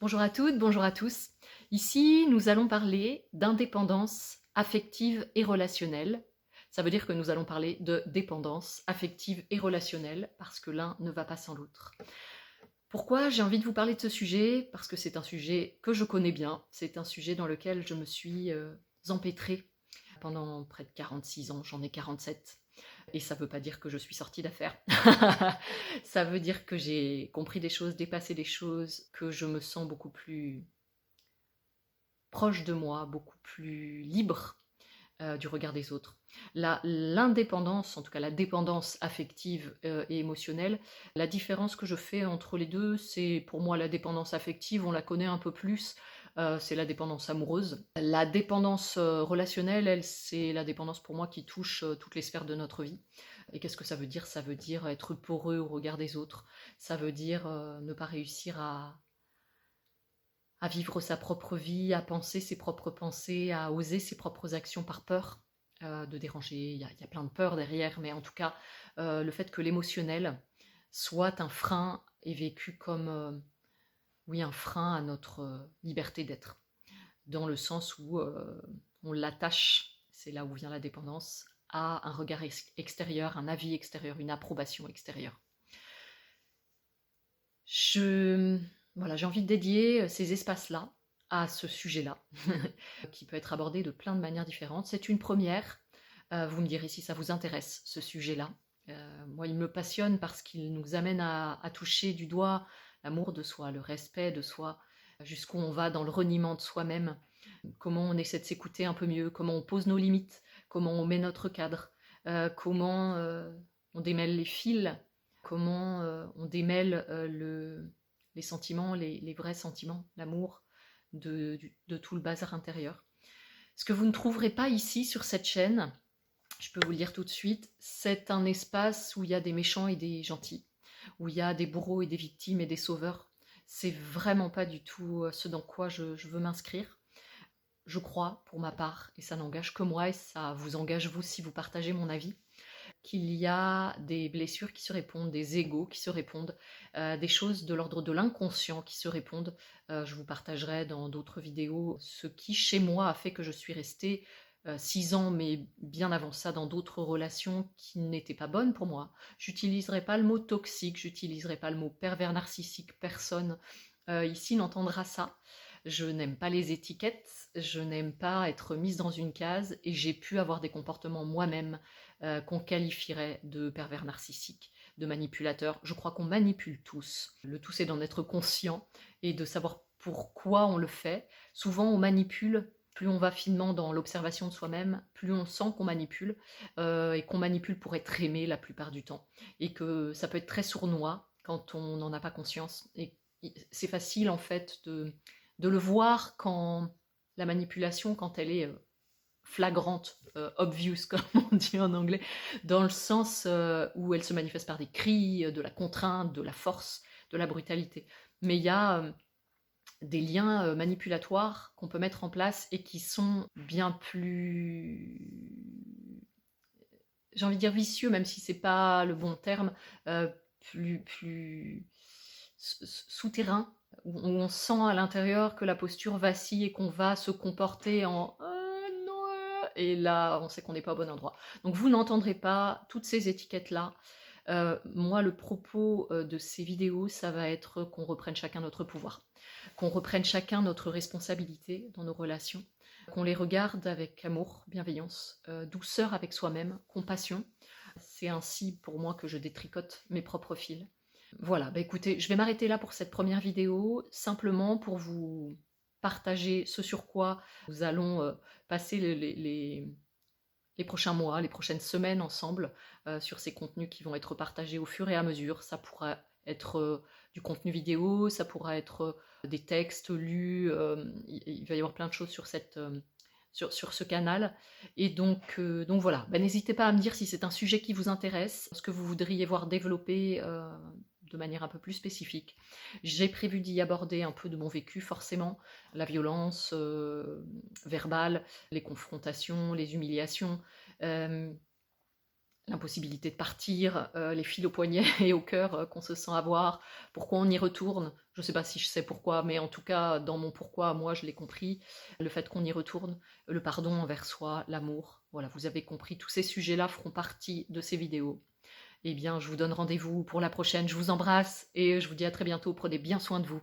Bonjour à toutes, bonjour à tous. Ici, nous allons parler d'indépendance affective et relationnelle. Ça veut dire que nous allons parler de dépendance affective et relationnelle parce que l'un ne va pas sans l'autre. Pourquoi j'ai envie de vous parler de ce sujet? Parce que c'est un sujet que je connais bien, c'est un sujet dans lequel je me suis empêtrée pendant près de 46 ans, j'en ai 47. Et ça ne veut pas dire que je suis sortie d'affaires. Ça veut dire que j'ai compris des choses, dépassé des choses, que je me sens beaucoup plus proche de moi, beaucoup plus libre du regard des autres. L'indépendance, en tout cas la dépendance affective et émotionnelle, la différence que je fais entre les deux, c'est pour moi la dépendance affective, on la connaît un peu plus, c'est la dépendance amoureuse. La dépendance relationnelle, elle, c'est la dépendance pour moi qui touche toutes les sphères de notre vie. Et qu'est-ce que ça veut dire? Ça veut dire être poreux au regard des autres. Ça veut dire ne pas réussir à vivre sa propre vie, à penser ses propres pensées, à oser ses propres actions par peur de déranger. Il y a plein de peurs derrière, mais en tout cas, le fait que l'émotionnel soit un frein est vécu comme, oui, un frein à notre liberté d'être, dans le sens où on l'attache, c'est là où vient la dépendance, à un regard extérieur, un avis extérieur, une approbation extérieure. Je, voilà, j'ai envie de dédier ces espaces-là à ce sujet-là, qui peut être abordé de plein de manières différentes. C'est une première. Vous me direz si ça vous intéresse, ce sujet-là. Moi, il me passionne parce qu'il nous amène à toucher du doigt l'amour de soi, le respect de soi, jusqu'où on va dans le reniement de soi-même, comment on essaie de s'écouter un peu mieux, comment on pose nos limites, comment on met notre cadre, comment on démêle les fils, comment on démêle les sentiments, les vrais sentiments, l'amour, de tout le bazar intérieur. Ce que vous ne trouverez pas ici sur cette chaîne, je peux vous le dire tout de suite, c'est un espace où il y a des méchants et des gentils, où il y a des bourreaux et des victimes et des sauveurs. C'est vraiment pas du tout ce dans quoi je veux m'inscrire. Je crois, pour ma part, et ça n'engage que moi, et ça vous engage vous si vous partagez mon avis, qu'il y a des blessures qui se répondent, des égos qui se répondent, des choses de l'ordre de l'inconscient qui se répondent. Je vous partagerai dans d'autres vidéos ce qui, chez moi, a fait que je suis restée 6 ans, mais bien avant ça, dans d'autres relations qui n'étaient pas bonnes pour moi. J'utiliserai pas le mot toxique, j'utiliserai pas le mot pervers narcissique, personne ici n'entendra ça. Je n'aime pas les étiquettes, je n'aime pas être mise dans une case et j'ai pu avoir des comportements moi-même qu'on qualifierait de pervers narcissiques, de manipulateurs. Je crois qu'on manipule tous. Le tout, c'est d'en être conscient et de savoir pourquoi on le fait. Souvent, on manipule. Plus on va finement dans l'observation de soi-même, plus on sent qu'on manipule et qu'on manipule pour être aimé la plupart du temps. Et que ça peut être très sournois quand on n'en a pas conscience. Et c'est facile en fait de le voir quand la manipulation, quand elle est flagrante, obvious comme on dit en anglais, dans le sens où elle se manifeste par des cris, de la contrainte, de la force, de la brutalité. Mais il y a des liens manipulatoires qu'on peut mettre en place et qui sont bien plus, j'ai envie de dire vicieux, même si c'est pas le bon terme, plus souterrain, où on sent à l'intérieur que la posture vacille et qu'on va se comporter en non, et là on sait qu'on n'est pas au bon endroit. Donc vous n'entendrez pas toutes ces étiquettes-là. Moi, le propos de ces vidéos, ça va être qu'on reprenne chacun notre pouvoir, qu'on reprenne chacun notre responsabilité dans nos relations, qu'on les regarde avec amour, bienveillance, douceur avec soi-même, compassion. C'est ainsi pour moi que je détricote mes propres fils. Voilà, bah écoutez, je vais m'arrêter là pour cette première vidéo, simplement pour vous partager ce sur quoi nous allons passer les prochains mois, les prochaines semaines ensemble, sur ces contenus qui vont être partagés au fur et à mesure. Ça pourra être du contenu vidéo, ça pourra être des textes lus, il va y avoir plein de choses sur sur ce canal. Et donc voilà, bah, n'hésitez pas à me dire si c'est un sujet qui vous intéresse, ce que vous voudriez voir développer de manière un peu plus spécifique. J'ai prévu d'y aborder un peu de mon vécu, forcément, la violence verbale, les confrontations, les humiliations, l'impossibilité de partir, les fils au poignet et au cœur qu'on se sent avoir, pourquoi on y retourne. Je ne sais pas si je sais pourquoi, mais en tout cas, dans mon pourquoi, moi, je l'ai compris. Le fait qu'on y retourne, le pardon envers soi, l'amour. Voilà, vous avez compris, tous ces sujets-là feront partie de ces vidéos. Eh bien, je vous donne rendez-vous pour la prochaine. Je vous embrasse et je vous dis à très bientôt. Prenez bien soin de vous.